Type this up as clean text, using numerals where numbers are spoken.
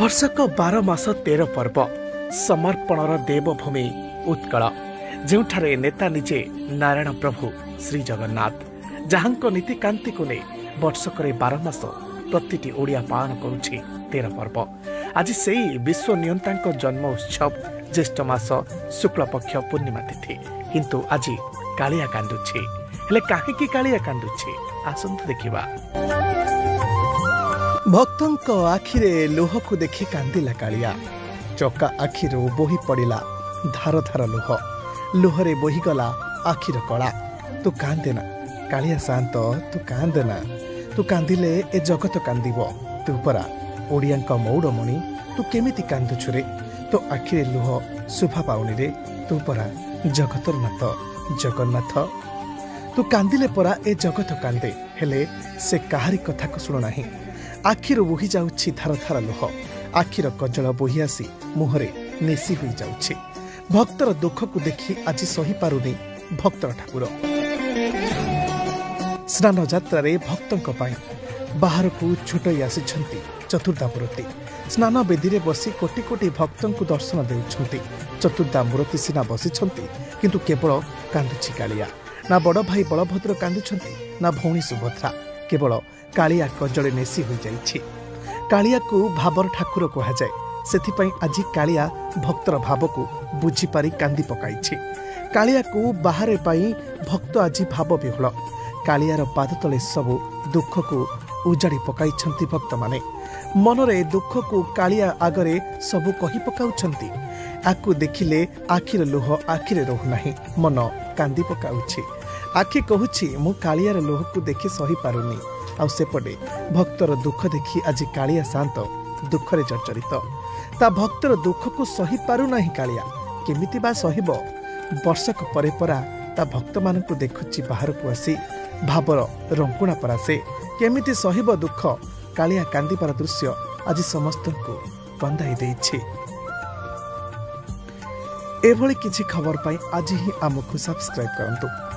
वर्षक 12 मास 13 पर्व समर्पणर देवभूमि उत्कल जोठारे नेता निजे नारायण प्रभु श्री जगन्नाथ जहांक नीतिकांति को नहीं वर्षक 12 मास प्रतिटी ओडिया पालन करुछि 13 पर्व। आज से विश्व नियंता जन्म उत्सव ज्येष्ठ मास शुक्ल पक्ष पूर्णिमा तिथि किंतु आज कालिया कांदुछि। हेले काहेकि कालिया कांदुछि आसंतु देखिबा। भक्तों आखिरे लुह को देखि कांदिला कालिया। चका आखिरू बोही पड़िला धार धार लुह। लुहरे बोहीगला आखिर कला। तू कांदेना कालिया शांत, तू कांदेना। तू कांदिले ए जगत कांदिब। तू परा ओडियांका मौड़मणि, तू केमिति कांदुछु रे? तो आखिरे लुह शुभा पाउनी रे। तू परा जगतर नाथ जगन्नाथ। तू कांदिले परा ए जगत कांदे, हेले से काहारी कथा को शुणु नाही। आखिर बोही जाउछि धार धार लुह। आखिर कजल बोही आसी मुहरे नेसी होई जाउछि। भक्तर दुख को देखि आज सही पारुनी भक्तर ठाकुर। स्नान यात्रा रे भक्तों पाई बाहर को छुटई आसिछंती चतुर्धा मूर्ति। स्नान बेदी रे बसी कोटी कोटी भक्तों को दर्शन देउछंती। चतुर्धा मूर्ति सिना बसिछंती किंतु केवल कांदुछि कालिया। ना बड़ भाई बलभद्र कांदुछंती, ना भौणी सुभद्रा। केवल कालिया कजले नेसी हो जाइछि। कालिया को भाबर ठाकुर कहा जाए, सेथिपई आज कालिया भक्तर भाव को बुझी पारी कांदी पकाइछि। कालिया को बाहर पाई भक्त आज भाव विह्वल। कालियार पाद तले सबु दुख को उजाड़ी पकाइछंती भक्त माने। मनरे दुख को कालिया आगरे सबु कही पकाउछंती। आकु देखिले आखिर लुह आखिरे रहु नाही, मन कांदी पकाउछि। आखि कहुछि मु कालियार लुह को देखि सही पारुनी। आउ सेपटे भक्तर दुख देखि आज कालिया शांत दुखरे जर्जरित। ता भक्तर दुख को सही पारु नाही कालिया। केमिति बा सहिब? वर्षक परे परा ता भक्त मान को देखुछि बाहर को आसी भावर रंकुणा परा से केमिति सहिब दुख। कालिया कांदिपार दृश्य आज समस्त को कंदाई देछि। एभली किछि खबर पाई आज ही आमको सब्सक्राइब करंतु।